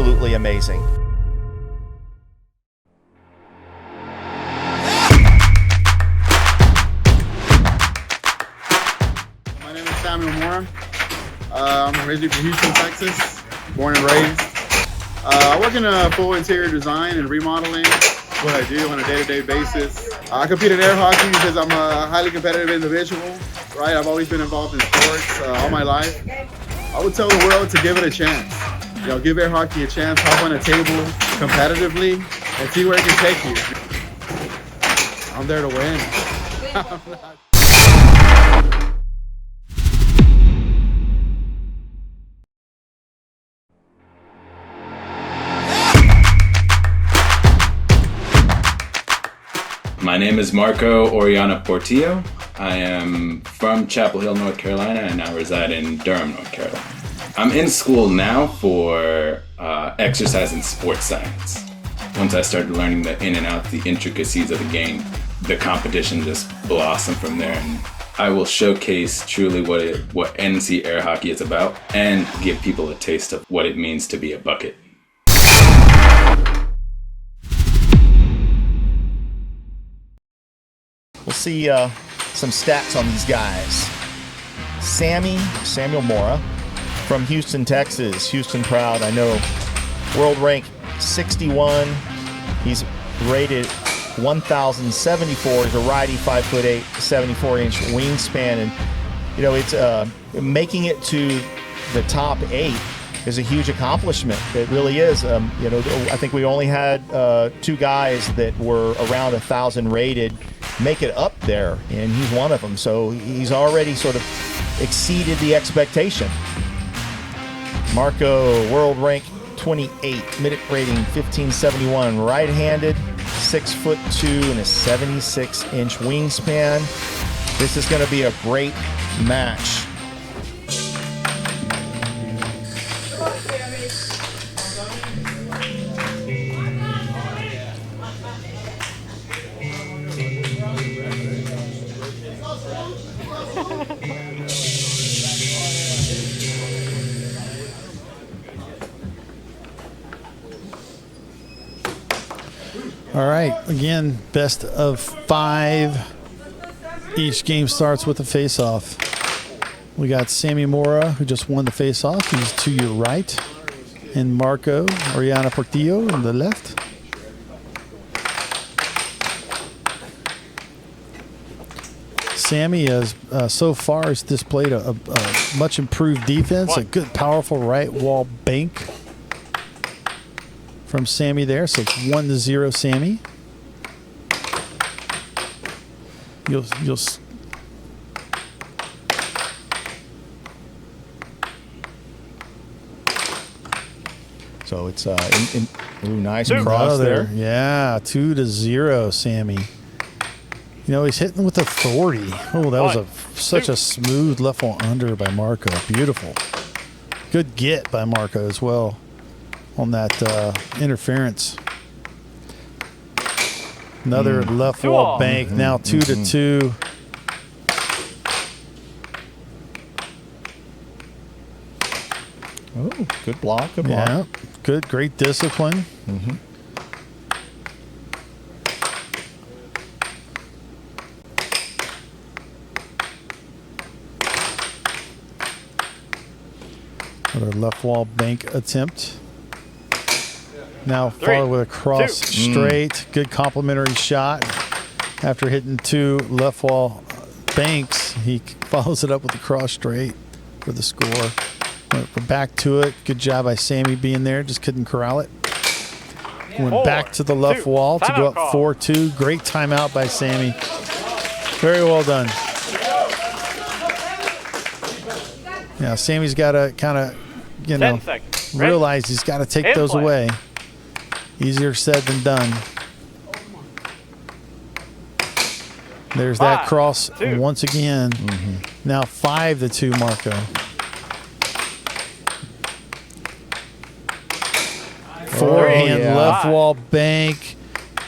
absolutely amazing. My name is Mora. I'm originally from Houston, Texas, born and raised. I work in full interior design and remodeling. That's what I do on a day-to-day basis. I compete in air hockey because I'm a highly competitive individual, right? I've always been involved in sports all my life. I would tell the world to give it a chance. You know, give air hockey a chance, hop on a table competitively, and see where it can take you. I'm there to win. My name is Marco Orellana-Portillo. I am from Chapel Hill, North Carolina, and I reside in Durham, North Carolina. I'm in school now for exercise and sports science. Once I started learning the in and out, the intricacies of the game, the competition just blossomed from there. And I will showcase truly what NC air hockey is about and give people a taste of what it means to be a bucket. We'll see some stats on these guys. Samuel Mora from Houston, Texas. Houston proud, I know. World rank 61. He's rated 1,074. He's a righty, 5'8", 74-inch wingspan. And, you know, it's making it to the top 8 is a huge accomplishment. It really is. You know, I think we only had 2 guys that were around 1,000 rated make it up there, and he's one of them. So he's already sort of exceeded the expectation. Marco, world rank 28, minute rating 1571, right-handed, 6'2" and a 76-inch wingspan. This is going to be a great match. All right, again, best of 5. Each game starts with a face-off. We got Sammy Mora, who just won the face-off. He's to your right. And Marco Orellana-Portillo on the left. Sammy has so far has displayed a much improved defense, a good, powerful right wall bank from Sammy there. So it's 1-0 Sammy. You'll so it's nice cross there. Yeah, 2-0 Sammy. You know, he's hitting with authority. Oh, that was such a smooth left wall under by Marco. Beautiful. Good get by Marco as well on that interference. Another left wall bank. Now 2-2. Oh, good block. Good block. Yeah, good, great discipline. Another left wall bank attempt. Now followed with a cross straight. Good complimentary shot. After hitting 2 left wall banks, he follows it up with a cross straight for the score. We're back to it. Good job by Sammy being there. Just couldn't corral it. Went back to the left wall to go up 4-2. Great timeout by Sammy. Very well done. Yeah, Sammy's got to kind of, you know, realize he's got to take those away. Easier said than done. There's that cross once again. Now 5-2 Marco. Forehand left wall bank.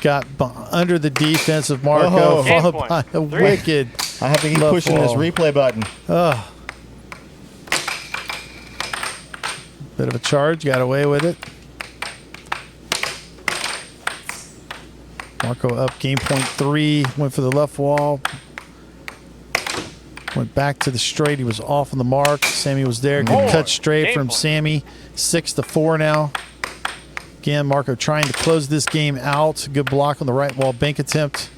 Got under the defense of Marco, followed by a wicked. I have to keep pushing this replay button. Bit of a charge, got away with it. Marco up game point 3. Went for the left wall. Went back to the straight. He was off on the mark. Sammy was there. Good cut straight from Sammy. 6-4 now. Again, Marco trying to close this game out. Good block on the right wall bank attempt.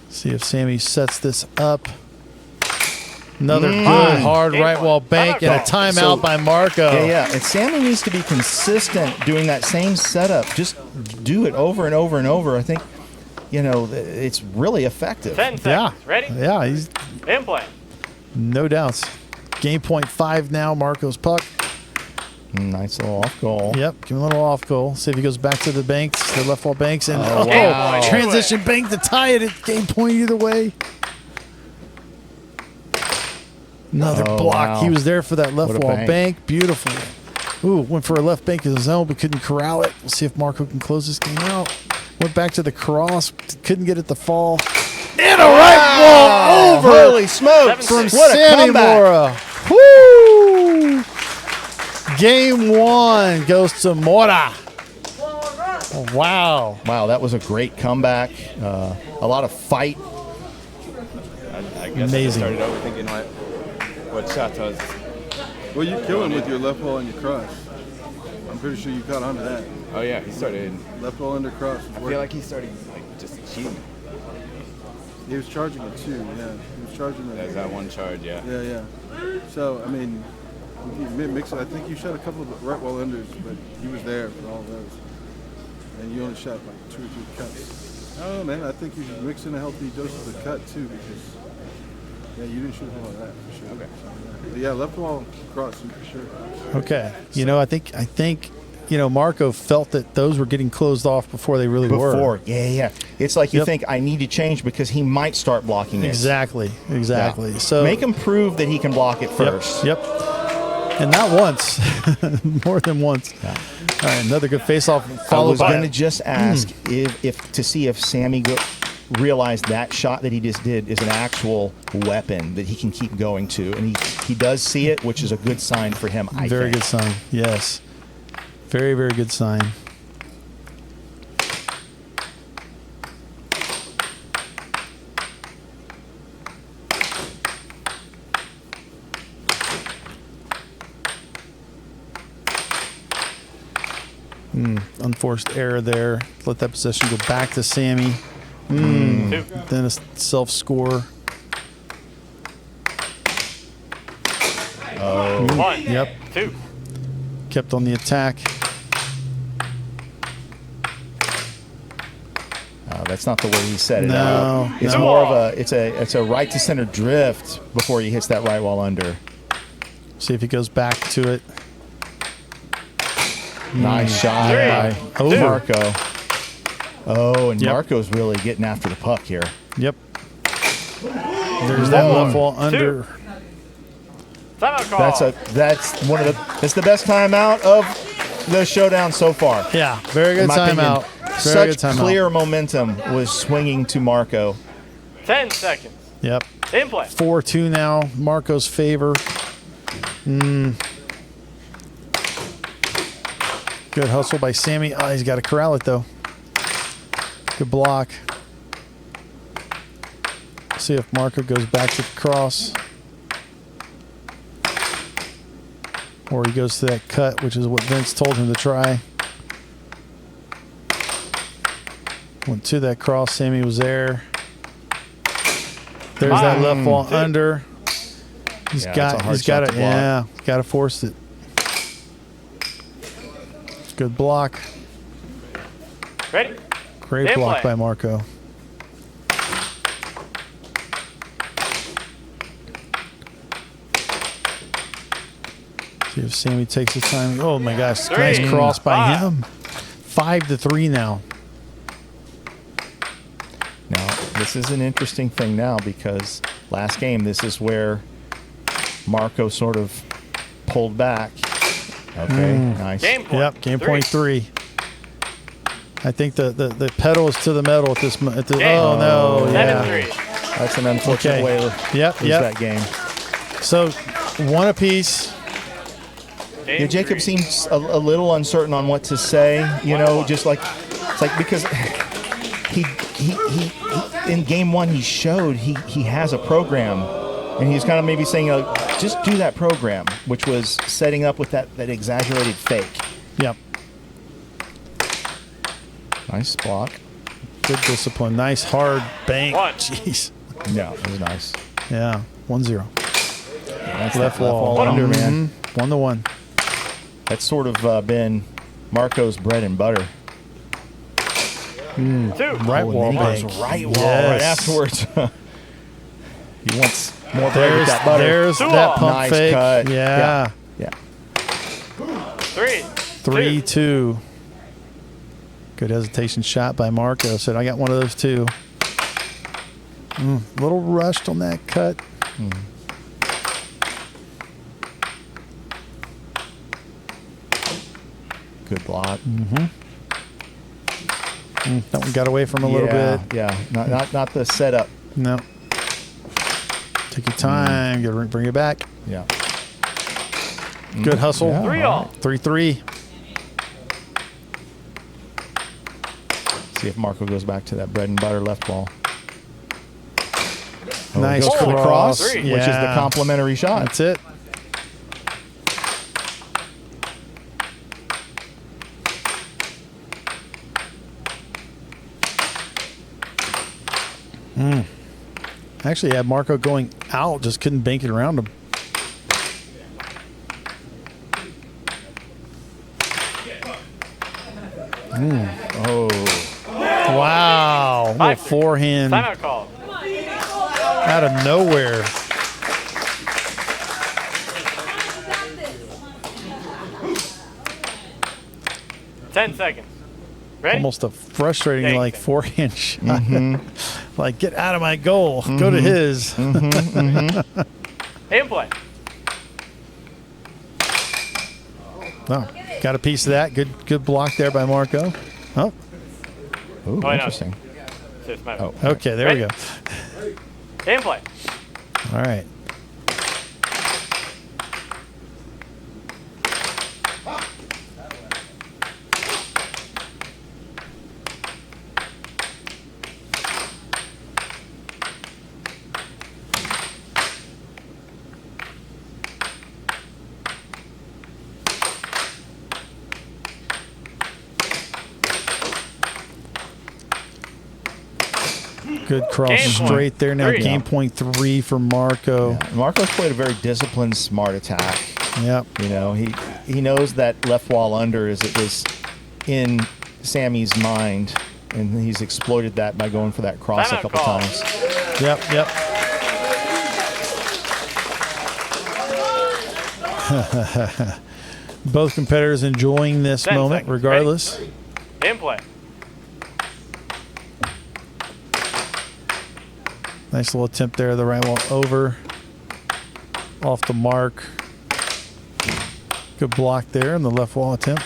See if Sammy sets this up. Another good hard right wall bank and a timeout by Marco. Yeah. And Sammy needs to be consistent doing that same setup. Just do it over and over and over. I think, it's really effective. 10 seconds. Ready? Yeah, he's In play. no doubts. Game point 5 now. Marco's puck. Nice little off goal. Yep, give him a little off goal. See if he goes back to the banks, the left wall banks, and wow. Transition bank to tie it at game point either way. Another block. Wow. He was there for that left What a wall bank. bank. Beautiful. Ooh, went for a left bank of his own, but couldn't corral it. We'll see if Marco can close this game out. Went back to the cross, couldn't get it to fall. And a right wall over. Holy smokes. From What a Sammy comeback. Mora. Woo! Game 1 goes to Mora. Oh, wow. Wow, that was a great comeback. A lot of fight. I guess Amazing. I started overthinking what shots I was. Well, you kill him with your left wall and your cross. I'm pretty sure you caught on to that. Oh yeah, he started. Left wall under cross. I feel like he started just cheating. He was charging it too. Yeah, he was charging it. There's that one charge, yeah. Yeah. So I mean, you mix it. I think you shot a couple of right wall unders, but he was there for all those, and you only shot like 2 or 3 cuts. I don't know, man. I think you should mix in a healthy dose of the cut too, because you didn't shoot a whole lot of that for sure. Okay. But yeah, left wall cross for sure. Okay. I think Marco felt that those were getting closed off before they really were. Yeah. It's like you think, I need to change because he might start blocking it. Exactly. Yeah. So make him prove that he can block it first. Yep. And not once, more than once. Yeah. All right, another good face-off I followed was by. going to just ask if to see if Sammy realized that shot that he just did is an actual weapon that he can keep going to, and he does see it, which is a good sign for him. I Very think. good sign. Yes. Very, very good sign. Unforced error there. Let that possession go back to Sammy. Then a self-score. One. Yep. 2. Kept on the attack. That's not the way he set it No, out. It's no. more of it's a right to center drift before he hits that right wall under. See if he goes back to it. Nice shot by Over. Marco. Oh, and Yep. Marco's really getting after the puck here. Yep. There's that left wall under. Timeout call. That's the best timeout of the showdown so far. Yeah, very good In my opinion. timeout. Very Such good timeout. clear momentum was swinging to Marco. 10 seconds. Yep. In play. 4-2 now. Marco's favor. Good hustle by Sammy. Oh, he's got to corral it, though. Good block. See if Marco goes back to the cross. Or he goes to that cut, which is what Vince told him to try. Went to that cross. Sammy was there. There's that left wall under. He's got it. Yeah, got to force it. Good block. Ready? Great In block play. by Marco. See if Sammy takes his time. Oh my gosh, nice cross by him. 5-3 now. Now, this is an interesting thing now because last game, this is where Marco sort of pulled back. Okay, nice. Game point. Yep, game point 3. I think the pedal is to the metal at this. Oh no! Yeah. 7-3. That's an unfortunate Okay. way to Yep. lose that game. So, one apiece. You know, Jacob seems a little uncertain on what to say. You know, just like it's like because he in game one he showed he has a program, and he's kind of maybe saying just do that program, which was setting up with that exaggerated fake. Yep. Nice block. Good discipline. Nice hard bank. One. Jeez. Yeah, it was nice. Yeah. 1-0. That's Left that wall under, man. 1-1. That's sort of been Marco's bread and butter. Two. Right Oh, wall and then he bank. goes right wall Yes. right afterwards. He wants more bread with that butter. There's Two that off. pump Nice fake. cut. Yeah. Yeah. 3-2. Good hesitation shot by Marco. Said, I got one of those too. A little rushed on that cut. Good block. That one got away from a little bit. Yeah, not the setup. No. Take your time. Bring it back. Yeah. Good hustle. Yeah. 3-all. 3-3. See if Marco goes back to that bread and butter left wall. Nice Goes for the cross, Three. which is the complimentary shot. That's it. Actually, had Marco going out, just couldn't bank it around him. Oh, Wow. Little Five. forehand Timeout call. out of nowhere. Ten seconds. Ready? Almost a frustrating Thank like you. forehand shot. Like, get out of my goal. Go to his. And play. No. Got a piece of that. Good block there by Marco. Oh, ooh, no. interesting. Six, my Oh, okay. There we go. And play. All right. Good cross Game point. straight there. Now Three. game point 3 for Marco. Yeah. Marco's played a very disciplined, smart attack. Yep. You know, he knows that left wall under is in Sammy's mind, and he's exploited that by going for that cross a Timeout couple call. times. Yep. Both competitors enjoying this 10 moment, seconds. regardless. And play. Nice little attempt there. The right wall over. Off the mark. Good block there in the left wall attempt.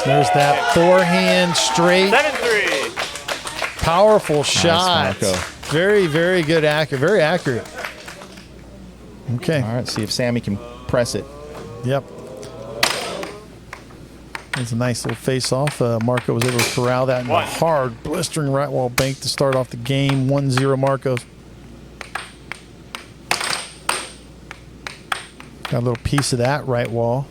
There's that forehand straight. 7-3. Powerful shot. Marco. Very, very good. Very accurate. Okay. All right, see if Sammy can press it. Yep. It's a nice little face-off. Marco was able to corral that in a One. hard, blistering right wall bank to start off the game. 1-0 Marco. Got a little piece of that right wall.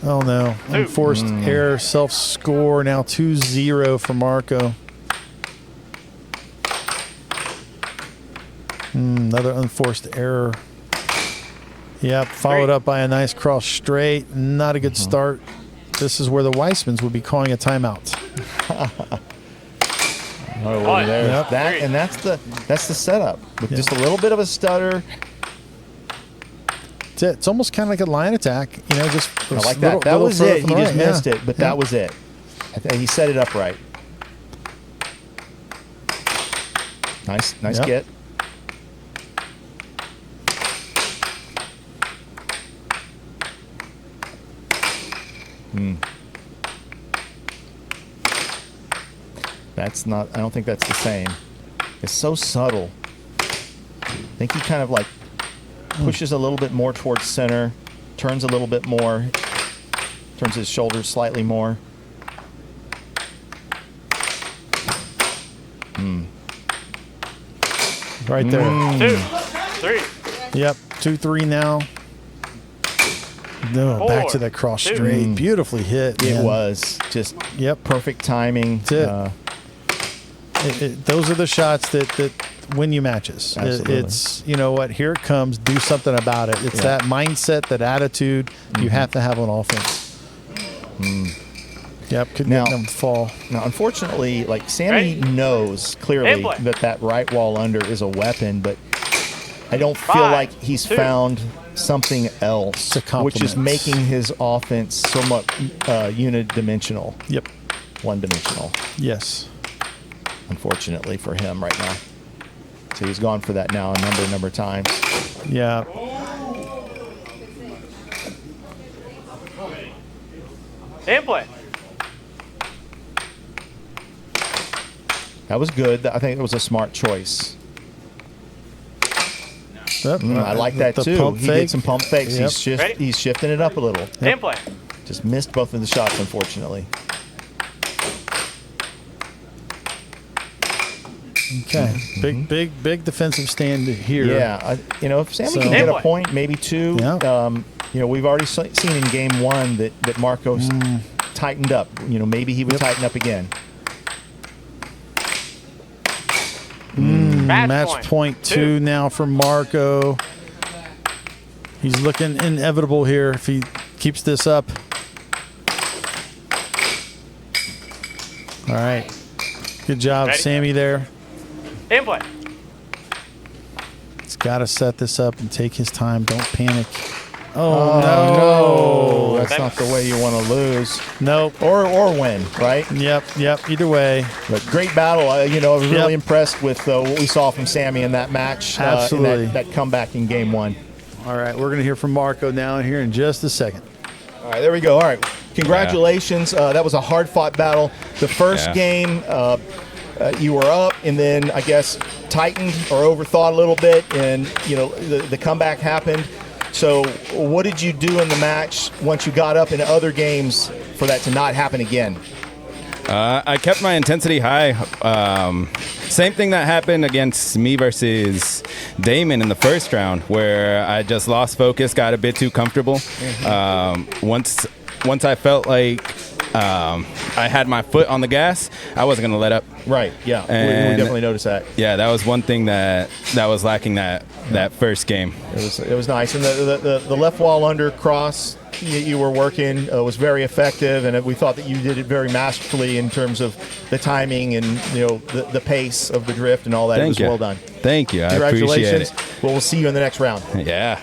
Oh, no. Unforced error, self-score. Now 2-0 for Marco. Another unforced error. Yep, followed up by a nice cross straight. Not a good start. This is where the Weissmans would be calling a timeout. Oh, One. there. Yep. That and that's the setup with just a little bit of a stutter. That's it. It's almost kind of like a line attack, you know, just I like that. That was further it. from He the just right. missed Yeah. it, but Yeah. that was it. He set it up right. Nice Yep. get. That's not. I don't think that's the same. It's so subtle. I think he kind of like pushes a little bit more towards center, turns a little bit more, turns his shoulders slightly more. Right there. 2, 3. Yep, 2-3 now. No, back 4, to that cross 2. straight. Beautifully hit. It man. was just Yep. perfect timing. That's it. Those are the shots that win you matches. Absolutely. It's, you know what, here it comes, do something about it. It's that mindset, that attitude you have to have on offense. Yep, couldn't Now- get them to fall. Now, unfortunately, like Sammy knows clearly Input. that right wall under is a weapon, but I don't feel 5, like he's 2. found something else, To which is complement. making his offense somewhat unidimensional, Yep. one-dimensional, Yes. unfortunately for him right now. So he's gone for that now a number of times. Yeah. In play. That was good. I think it was a smart choice. Yep. I like that The too. pump He fake. did some pump fakes. Yep. Ready? He's shifting it up a little. In play. Just missed both of the shots, unfortunately. Okay. Big defensive stand here. Yeah, if Sammy So- can get a Input. point, maybe two. Yeah. We've already seen in game one that Marco's tightened up. Maybe he would tighten up again. Match point 2 now for Marco. He's looking inevitable here if he keeps this up. All right. Good job, Ready? Sammy, there. In play. He's got to set this up and take his time. Don't panic. Oh, no. That's not the way you want to lose. Nope. Or win, right? Yep. Either way. But great battle. I was really Yep. impressed with what we saw from Sammy in that match. Absolutely. In that comeback in game one. All right. We're going to hear from Marco now here in just a second. All right, there we go. All right, congratulations. That was a hard-fought battle. The first game, you were up, and then I guess tightened or overthought a little bit, and the comeback happened. So, what did you do in the match once you got up in other games for that to not happen again? I kept my intensity high. Same thing that happened against me versus Damon in the first round, where I just lost focus, got a bit too comfortable. Once I felt like I had my foot on the gas, I wasn't going to let up. Right, yeah. We And- definitely noticed that. Yeah, that was one thing that was lacking that first game. It was nice. And the left wall under cross you were working was very effective, and we thought that you did it very masterfully in terms of the timing and the pace of the drift and all that. It was well done. Thank you. I appreciate Congratulations. it. Well, we'll see you in the next round. Yeah.